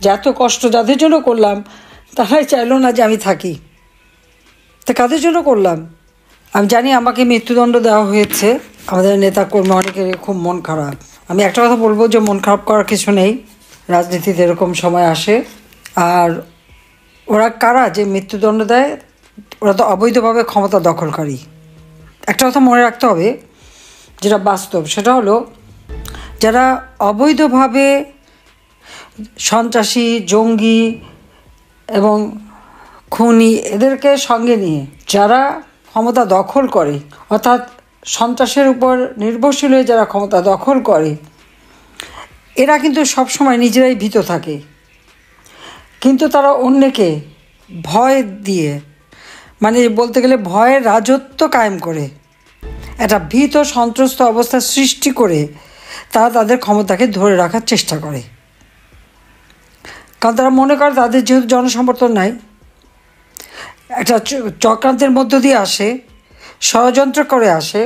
যে এত কষ্ট যাদের জন্য করলাম তারাই চাইলো না যে আমি থাকি। তা কাদের জন্য করলাম? আমি জানি আমাকে মৃত্যুদণ্ড দেওয়া হয়েছে, আমাদের নেতা কর্মী অনেকের খুব মন খারাপ। আমি একটা কথা বলবো যে মন খারাপ করার কিছু নেই, রাজনীতিতে এরকম সময় আসে। আর ওরা কারা যে মৃত্যুদণ্ড দেয়? ওরা তো অবৈধভাবে ক্ষমতা দখলকারী। একটা কথা মনে রাখতে হবে, যেটা বাস্তব, সেটা হলো যারা অবৈধভাবে সন্ত্রাসী, জঙ্গি এবং খুনি এদেরকে সঙ্গে নিয়ে যারা ক্ষমতা দখল করে, অর্থাৎ সন্ত্রাসের উপর নির্ভরশীল হয়ে যারা ক্ষমতা দখল করে, এরা কিন্তু সবসময় নিজেরাই ভীত থাকে, কিন্তু তারা অন্যকে ভয় দিয়ে, মানে বলতে গেলে ভয়ের রাজত্ব কায়েম করে, একটা ভীত সন্ত্রস্ত অবস্থা সৃষ্টি করে তারা তাদের ক্ষমতাকে ধরে রাখার চেষ্টা করে। কারণ তারা মনে করে তাদের যেহেতু জনসমর্থন নাই, একটা চক্রান্তের মধ্য দিয়ে আসে, ষড়যন্ত্র করে আসে,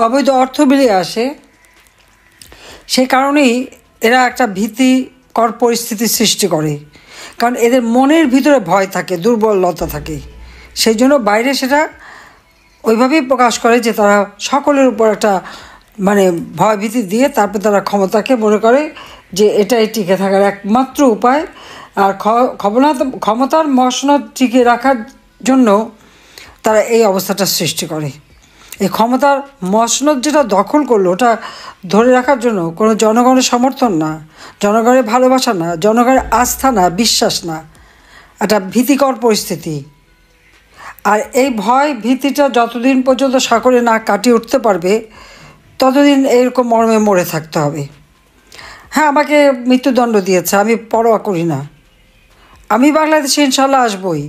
অবৈধ অর্থ বিলিয়ে আসে, সেই কারণেই এরা একটা ভীতিকর পরিস্থিতির সৃষ্টি করে। কারণ এদের মনের ভিতরে ভয় থাকে, দুর্বলতা থাকে, সেই জন্য বাইরে সেটা ওইভাবেই প্রকাশ করে যে তারা সকলের উপর একটা মানে ভয় ভীতি দিয়ে তারপর তারা ক্ষমতাকে মনে করে যে এটাই টিকে থাকার একমাত্র উপায়। আর ক্ষমতার মসনদ টিকে রাখার জন্য তারা এই অবস্থাটা সৃষ্টি করে। এই ক্ষমতার মসনদ যেটা দখল করলো, ওটা ধরে রাখার জন্য কোনো জনগণের সমর্থন না, জনগণের ভালোবাসা না, জনগণের আস্থা না, বিশ্বাস না, একটা ভীতিকর পরিস্থিতি। আর এই ভয় ভীতিটা যতদিন পর্যন্ত সাগরে না কাটিয়ে উঠতে পারবে ততদিন এরকম মর্মে মরে থাকতে হবে। হ্যাঁ, আমাকে মৃত্যুদণ্ড দিয়েছে, আমি পরোয়া করি না। আমি বাংলাদেশে ইনশাল্লাহ আসবই,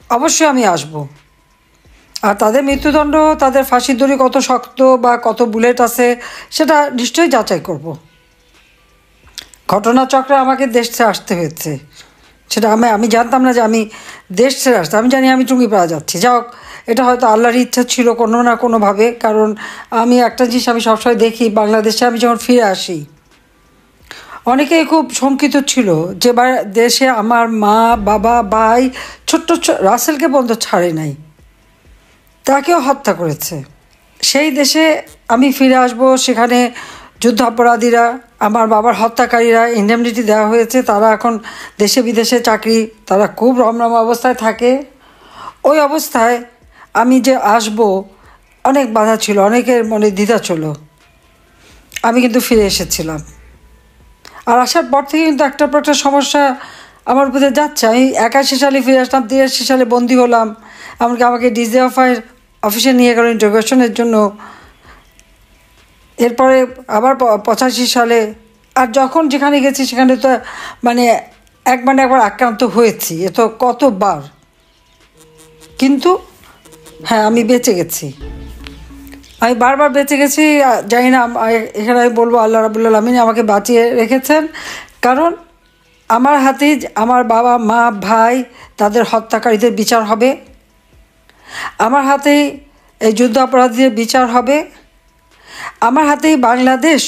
অবশ্যই আমি আসব। আর তাদের মৃত্যুদণ্ড, তাদের ফাঁসির দড়ি কত শক্ত বা কত বুলেট আছে সেটা নিশ্চয়ই যাচাই করব। ঘটনাচক্রে আমাকে দেশ ছেড়ে আসতে হয়েছে, সেটা আমি জানতাম না যে আমি দেশ ছেড়ে আসতে, আমি জানি আমি টুঙ্গিপাড়া যাচ্ছি। যাই হোক, এটা হয়তো আল্লাহর ইচ্ছা ছিল কোনো না কোনোভাবে। কারণ আমি একটা জিনিস আমি সবসময় দেখি, বাংলাদেশে আমি যখন ফিরে আসি অনেকেই খুব শঙ্কিত ছিল যে দেশে আমার মা, বাবা, ভাই, ছোট্ট রাসেলকে পর্যন্ত ছাড়ে নাই, তাকেও হত্যা করেছে। সেই দেশে আমি ফিরে আসব, সেখানে যুদ্ধাপরাধীরা, আমার বাবার হত্যাকারীরা ইন্ডেমনিটি দেওয়া হয়েছে, তারা এখন দেশে বিদেশে চাকরি, তারা খুব রমরম অবস্থায় থাকে। ওই অবস্থায় আমি যে আসব, অনেক বাধা ছিল, অনেকের মনে দ্বিধা ছিল। আমি কিন্তু ফিরে এসেছিলাম। আর আসার পর থেকে কিন্তু একটার পর একটা সমস্যা আমার উপরে যাচ্ছে। আমি 81 সালে ফিরে আসলাম, 83 সালে বন্দী হলাম, এমনকি আমাকে অফিসে নিয়ে গেল ইন্টারোগেশনের জন্য। এরপরে আবার 85 সালে, আর যখন যেখানে গেছি সেখানে তো মানে একবার আক্রান্ত হয়েছি, এ তো কতবার। কিন্তু হ্যাঁ, আমি বেঁচে গেছি, আমি বারবার বেঁচে গেছি। জানি না, এখানে আমি বলবো আল্লাহ রাব্বুল আলামিন আমাকে বাঁচিয়ে রেখেছেন। কারণ আমার হাতেই আমার বাবা, মা, ভাই, তাদের হত্যাকারীদের বিচার হবে, আমার হাতেই এই যুদ্ধ অপরাধীদের বিচার হবে, আমার হাতেই বাংলাদেশ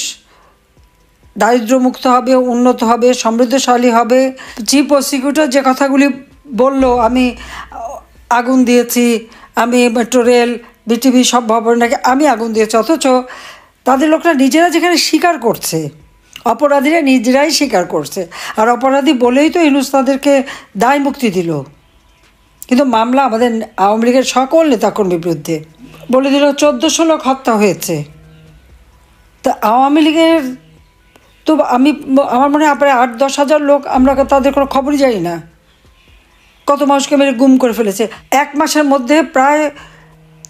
দারিদ্র্যমুক্ত হবে, উন্নত হবে, সমৃদ্ধশালী হবে। চিফ প্রসিকিউটর যে কথাগুলি বলল, আমি আগুন দিয়েছি, আমি মেট্রো রেল, বিটিভি সব ভবন নাকি আমি আগুন দিয়েছি, অথচ তাদের লোকরা নিজেরা যেখানে স্বীকার করছে, অপরাধীরা নিজেরাই স্বীকার করছে। আর অপরাধী বলেই তো ইউনূস তাদেরকে দায় মুক্তি দিল। কিন্তু মামলা আমাদের আওয়ামী লীগের সকল নেতাকর্মীর বিরুদ্ধে বলে দিল 1400 লোক হত্যা হয়েছে। তা আওয়ামী লীগের তো আমার মনে হয় প্রায় 8-10 হাজার লোক, আমরা তাদের কোনো খবরই জানি না, কত মানুষকে মেরে গুম করে ফেলেছে। 1 মাসের মধ্যে প্রায়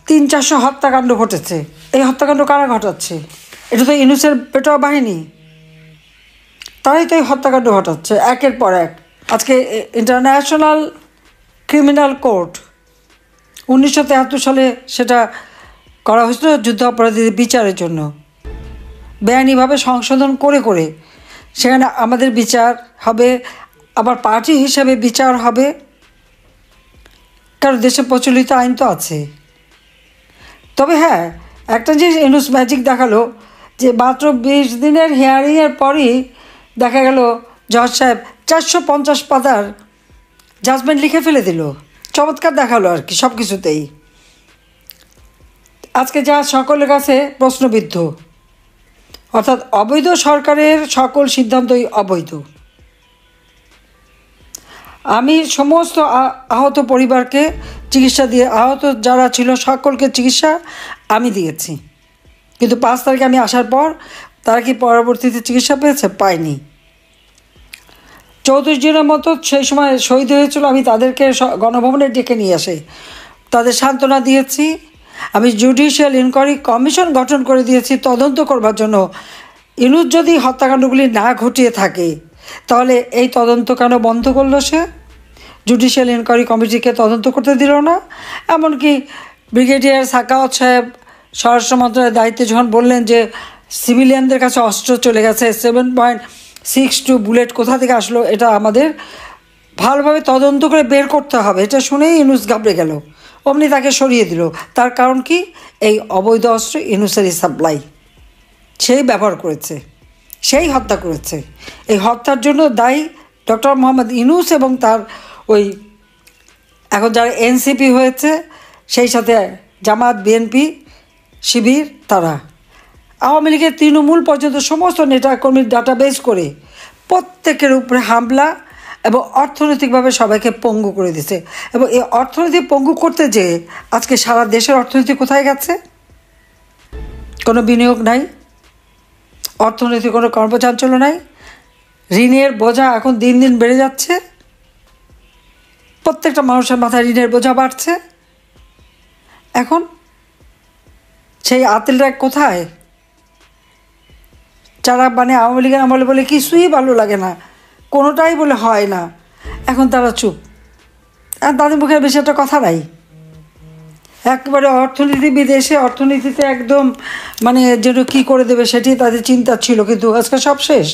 300-400 হত্যাকাণ্ড ঘটেছে। এই হত্যাকাণ্ড কারা ঘটাচ্ছে? এটা তো ইউনূসের পেটোয়া বাহিনী, তারাই তো এই হত্যাকাণ্ড ঘটাচ্ছে একের পর এক। আজকে ইন্টারন্যাশনাল ক্রিমিনাল কোর্ট 1973 সালে সেটা করা হয়েছিল যুদ্ধ অপরাধীদের বিচারের জন্য, বেআইনিভাবে সংশোধন করে করে সেখানে আমাদের বিচার হবে, আবার পার্টি হিসাবে বিচার হবে, কারণ দেশে প্রচলিত আইন তো আছে। তবে হ্যাঁ, একটা জিনিস ইউনূস ম্যাজিক দেখালো যে মাত্র 20 দিনের হিয়ারিংয়ের পরই দেখা গেল জজ সাহেব 450 পাতার জাজমেন্ট লিখে ফেলে দিল। চমৎকার দেখালো আর কি সব কিছুতেই। আজকে যা সকলের কাছে প্রশ্নবিদ্ধ, অর্থাৎ অবৈধ সরকারের সকল সিদ্ধান্তই অবৈধ। আমি সমস্ত আহত পরিবারকে চিকিৎসা দিয়ে, আহত যারা ছিল সকলকে চিকিৎসা আমি দিয়েছি, কিন্তু 5 তারিখে আমি আসার পর তারা কি পরবর্তীতে চিকিৎসা পেয়েছে? পায়নি। 34 জনের মতো সেই সময় শহীদ হয়েছিল, আমি তাদেরকে গণভবনে ডেকে নিয়ে আসে তাদের সান্ত্বনা দিয়েছি। আমি জুডিশিয়াল ইনকোয়ারি কমিশন গঠন করে দিয়েছি তদন্ত করবার জন্য। ইউনূস যদি হত্যাকাণ্ডগুলি না ঘটিয়ে থাকে তাহলে এই তদন্ত কেন বন্ধ করলো সে? জুডিশিয়াল ইনকোয়ারি কমিটিকে তদন্ত করতে দিল না। এমনকি ব্রিগেডিয়ার সাখাওয়াত সাহেব স্বরাষ্ট্র মন্ত্রণালয়ের দায়িত্বে যখন বললেন যে সিভিলিয়ানদের কাছে অস্ত্র চলে গেছে, 7.62 বুলেট কোথা থেকে আসলো, এটা আমাদের ভালোভাবে তদন্ত করে বের করতে হবে, এটা শুনেই ইউনূস ঘাবড়ে গেল, অমনি তাকে সরিয়ে দিল। তার কারণ কি? এই অবৈধ অস্ত্র ইউনূসেরই সাপ্লাই, সেই ব্যবহার করেছে, সেই হত্যা করেছে। এই হত্যার জন্য দায়ী ডক্টর মোহাম্মদ ইউনূস এবং তার ওই এখন যারা এনসিপি হয়েছে, সেই সাথে জামাত, বিএনপি, শিবির, তারা আওয়ামী লীগের তৃণমূল পর্যন্ত সমস্ত নেতাকর্মীর ডাটাবেস করে প্রত্যেকের উপরে হামলা এবং অর্থনৈতিকভাবে সবাইকে পঙ্গু করে দিছে। এবং এই অর্থনীতি পঙ্গু করতে যে আজকে সারা দেশের অর্থনীতি কোথায় গেছে? কোনো বিনিয়োগ নাই, অর্থনীতি কোনো কর্মচাঞ্চল্য নাই, ঋণের বোঝা এখন দিন দিন বেড়ে যাচ্ছে, প্রত্যেকটা মানুষের মাথায় ঋণের বোঝা বাড়ছে। এখন সেই আতিলরা কোথায়? যারা মানে আওয়ামী লীগের আমলে বলে কিছুই ভালো লাগে না, কোনোটাই বলে হয় না, এখন তারা চুপ, আর তাদের মুখে বেশি একটা কথা নাই। একেবারে অর্থনীতিবিদ এসে অর্থনীতিতে একদম মানে যেন কী করে দেবে সেটি তাদের চিন্তা ছিল, কিন্তু আজকে সব শেষ।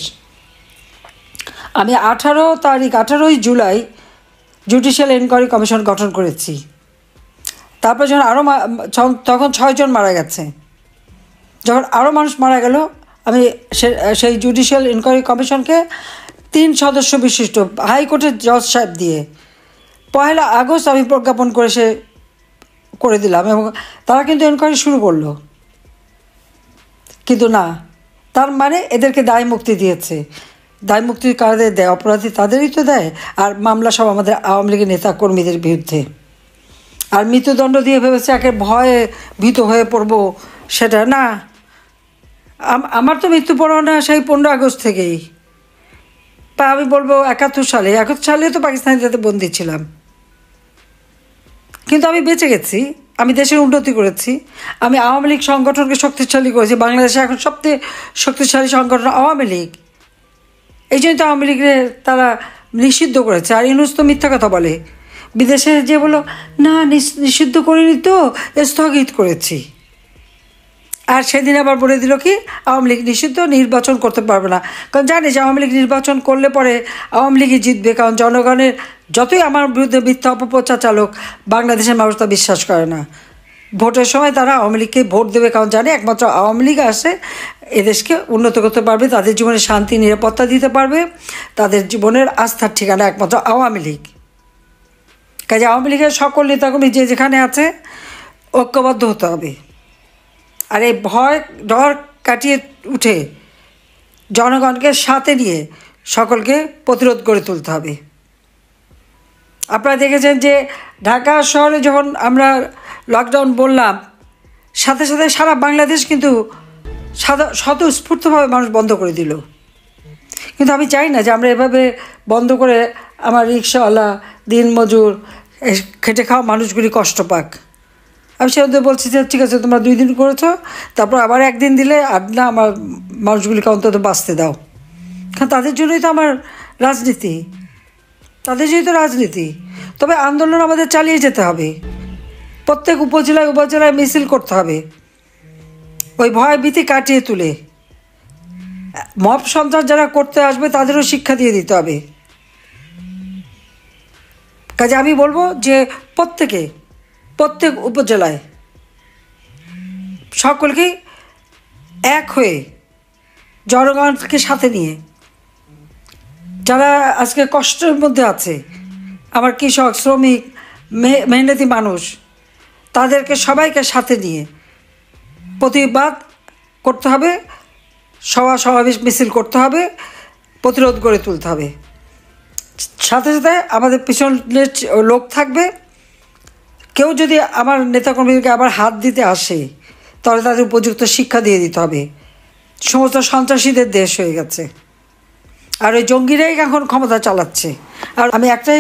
আমি 18ই জুলাই জুডিশিয়াল এনকোয়ারি কমিশন গঠন করেছি। তারপর যখন তখন 6 জন মারা গেছে, যখন আরও মানুষ মারা গেল, আমি সেই জুডিশিয়াল ইনকোয়ারি কমিশনকে 3 সদস্য বিশিষ্ট হাইকোর্টের জজ সাহেব দিয়ে 1 আগস্ট আমি প্রজ্ঞাপন করে দিলাম, এবং তারা কিন্তু এনকোয়ারি শুরু করলো। কিন্তু না, তার মানে এদেরকে দায় মুক্তি দিয়েছে। দায় মুক্তি কাদের দেয়? অপরাধী তাদেরই তো দেয়। আর মামলা সব আমাদের আওয়ামী লীগের নেতা কর্মীদের বিরুদ্ধে। আর মৃত্যুদণ্ড দিয়ে ভেবেছে একে ভয়ে ভীত হয়ে পড়বো, সেটা না। আমার তো মৃত্যু পরোয়ানা সেই 15 আগস্ট থেকেই, তা আমি বলবো 71 সালে তো পাকিস্তানিতে বন্দী ছিলাম, কিন্তু আমি বেঁচে গেছি, আমি দেশের উন্নতি করেছি, আমি আওয়ামী লীগ সংগঠনকে শক্তিশালী করেছি। বাংলাদেশে এখন সবচেয়ে শক্তিশালী সংগঠন আওয়ামী লীগ, এই জন্য তো আওয়ামী লীগের তারা নিষিদ্ধ করেছে। আর ইউনূস তো মিথ্যা কথা বলে, বিদেশে যে বলো না নিষিদ্ধ করিনি তো, স্থগিত করেছি। আর সেদিন আবার বলে দিল কি আওয়ামী লীগ নিষিদ্ধ, নির্বাচন করতে পারবে না। কারণ জানি যে আওয়ামী লীগ নির্বাচন করলে পরে আওয়ামী লীগই জিতবে, কারণ জনগণের যতই আমার বিরুদ্ধে মিথ্যা অপপ্রচার চালক, বাংলাদেশের মানুষ তা বিশ্বাস করে না। ভোটের সময় তারা আওয়ামী লীগকে ভোট দেবে, কারণ জানে একমাত্র আওয়ামী লীগ আসে এদেশকে উন্নত করতে পারবে, তাদের জীবনে শান্তি নিরাপত্তা দিতে পারবে, তাদের জীবনের আস্থার ঠিকানা একমাত্র আওয়ামী লীগ। কাজে আওয়ামী লীগের সকল নেতাকর্মী যে যেখানে আছে ঐক্যবদ্ধ হতে হবে। আর এই ভয় ডর কাটিয়ে উঠে জনগণকে সাথে নিয়ে সকলকে প্রতিরোধ গড়ে তুলতে হবে। আপনারা দেখেছেন যে ঢাকা শহরে যখন আমরা লকডাউন বললাম, সাথে সাথে সারা বাংলাদেশ কিন্তু স্বতঃস্ফূর্তভাবে মানুষ বন্ধ করে দিল। কিন্তু আমি চাই না যে আমরা এভাবে বন্ধ করে আমার রিক্সাওয়ালা, দিনমজুর, খেটে খাওয়া মানুষগুলি কষ্ট পাক। আমি সেখানে বলছি যে ঠিক আছে, তোমরা 2 দিন করেছো, তারপর আবার 1 দিন দিলে, আর না আমার মানুষগুলিকে অন্তত বাঁচতে দাও। কারণ তাদের জন্যই তো আমার রাজনীতি, তাদের জন্যই তো রাজনীতি। তবে আন্দোলন আমাদের চালিয়ে যেতে হবে, প্রত্যেক উপজেলায় মিছিল করতে হবে, ওই ভয় ভীতি কাটিয়ে তুলে মব সন্ত্রাস যারা করতে আসবে তাদেরও শিক্ষা দিয়ে দিতে হবে। কাজে আমি বলবো যে প্রত্যেক উপজেলায় সকলকেই এক হয়ে জনগণকে সাথে নিয়ে যারা আজকে কষ্টের মধ্যে আছে, আমার কৃষক, শ্রমিক, মেহনতি মানুষ, তাদেরকে সবাইকে সাথে নিয়ে প্রতিবাদ করতে হবে, সমাবেশ মিছিল করতে হবে, প্রতিরোধ গড়ে তুলতে হবে। সাথে সাথে আমাদের পিছনে লোক থাকবে। কেউ যদি আমার নেতাকর্মীকে আবার হাত দিতে আসে, তাহলে তাদের উপযুক্ত শিক্ষা দিয়ে দিতে হবে। সমস্ত সন্ত্রাসীদের দেশ হয়ে গেছে, আর ওই জঙ্গিরাই এখন ক্ষমতা চালাচ্ছে। আর আমি একটাই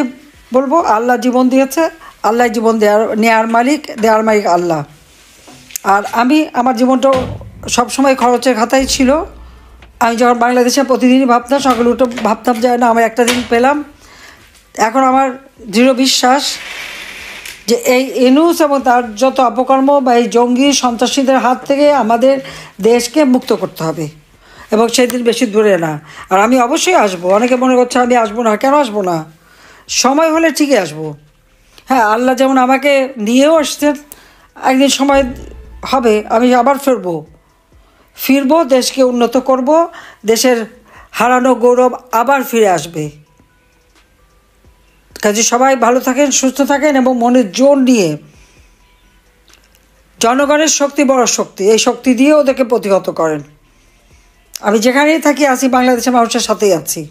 বলবো, আল্লাহ জীবন দিয়েছে, আল্লাহ জীবন দেওয়ার মালিক আল্লাহ। আর আমি আমার জীবনটাও সবসময় খরচের খাতায় ছিল। আমি যখন বাংলাদেশে প্রতিদিনই ভাবতাম, সকালে উঠে ভাবতাম যে না, আমার একটা দিন পেলাম। এখন আমার দৃঢ় বিশ্বাস যে এই ইউনূস এবং তার যত অপকর্ম বা এই জঙ্গি সন্ত্রাসীদের হাত থেকে আমাদের দেশকে মুক্ত করতে হবে, এবং সেই দিন বেশি দূরে না। আর আমি অবশ্যই আসবো। অনেকে মনে করছে আমি আসবো না। কেন আসবো না? সময় হলে ঠিকই আসবো। হ্যাঁ, আল্লাহ যেমন আমাকে নিয়েও আসছেন, একদিন সময় হবে আমি আবার ফিরবো, দেশকে উন্নত করব, দেশের হারানো গৌরব আবার ফিরে আসবে। কাজে সবাই ভালো থাকেন, সুস্থ থাকেন, এবং মনের জোর নিয়ে, জনগণের শক্তি বড় শক্তি, এই শক্তি দিয়ে ওদেরকে প্রতিহত করেন। আমি যেখানেই থাকি আছি, বাংলাদেশের মানুষের সাথেই আছি।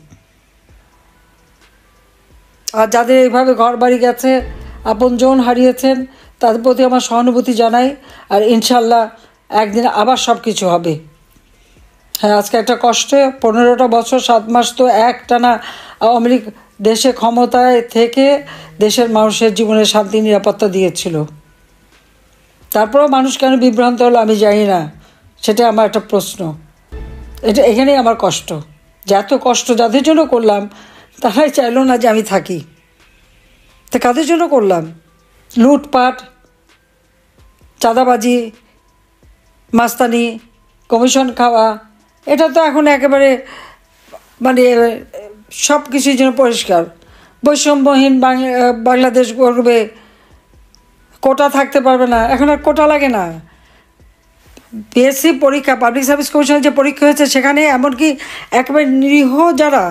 আর যাদের এইভাবে ঘর বাড়ি গেছে, আপনজন হারিয়েছেন, তাদের প্রতি আমার সহানুভূতি জানাই। আর ইনশাল্লাহ একদিন আবার সব কিছু হবে। হ্যাঁ, আজকে একটা কষ্টে 15টা বছর 7 মাস তো একটানা আওয়ামী লীগ দেশে ক্ষমতায় থেকে দেশের মানুষের জীবনে শান্তি নিরাপত্তা দিয়েছিল। তারপরেও মানুষ কেন বিভ্রান্ত হলো আমি জানি না, সেটা আমার একটা প্রশ্ন। এখানেই আমার কষ্ট, যে এত কষ্ট যাদের জন্য করলাম, তারাই চাইলো না যে আমি থাকি। তা কাদের জন্য করলাম? লুটপাট, চাঁদাবাজি, মাস্তানি, কমিশন খাওয়া, এটা তো এখন একেবারে মানে সব কিছুর জন্য পরিষ্কার। বৈষম্যহীন বাংলাদেশ গড়বে, কোটা থাকতে পারবে না। এখন আর কোটা লাগে না। পিএসসি পরীক্ষা, পাবলিক সার্ভিস কমিশনের যে পরীক্ষা হয়েছে, সেখানে এমনকি একেবারে নিরীহ যারা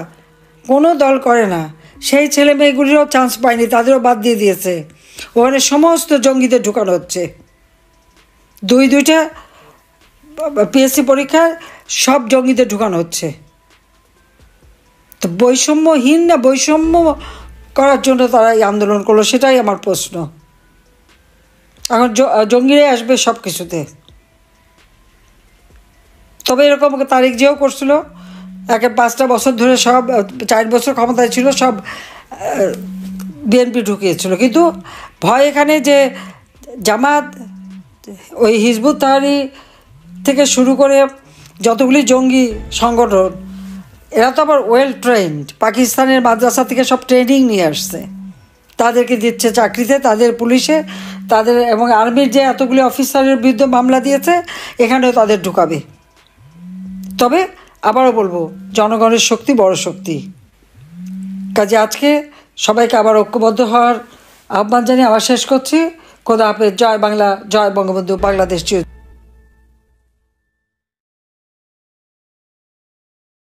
কোনো দল করে না, সেই ছেলে মেয়েগুলিরও চান্স পায়নি, তাদেরও বাদ দিয়ে দিয়েছে। ওখানে সমস্ত জঙ্গিদের ঢুকানো হচ্ছে। দুইটা পিএসসি পরীক্ষায় সব জঙ্গিদের ঢুকানো হচ্ছে। তো বৈষম্যহীন না বৈষম্য করার জন্য তারা এই আন্দোলন করলো, সেটাই আমার প্রশ্ন। এখন জঙ্গিরাই আসবে সব কিছুতে। তবে এরকম তারিক জিয়াও করছিল, 5টা বছর ধরে সব 4 বছর ক্ষমতায় ছিল, সব বিএনপি ঢুকিয়েছিল। কিন্তু ভয় এখানে যে জামাত, ওই হিজবুত তাহরীর থেকে শুরু করে যতগুলি জঙ্গি সংগঠন, এরা তো আবার ওয়েল ট্রেন্ড, পাকিস্তানের মাদ্রাসা থেকে সব ট্রেনিং নিয়ে আসছে, তাদেরকে দিচ্ছে চাকরিতে, তাদের পুলিশে, তাদের এবং আর্মির যে এতগুলি অফিসারের বিরুদ্ধে মামলা দিয়েছে, এখানেও তাদের ঢুকাবে। তবে আবারও বলবো, জনগণের শক্তি বড় শক্তি। কাজে আজকে সবাইকে আবার ঐক্যবদ্ধ হওয়ার আহ্বান জানিয়ে আবার শেষ করছি। খোদা হাফেজ। জয় বাংলা, জয় বঙ্গবন্ধু, বাংলাদেশ চির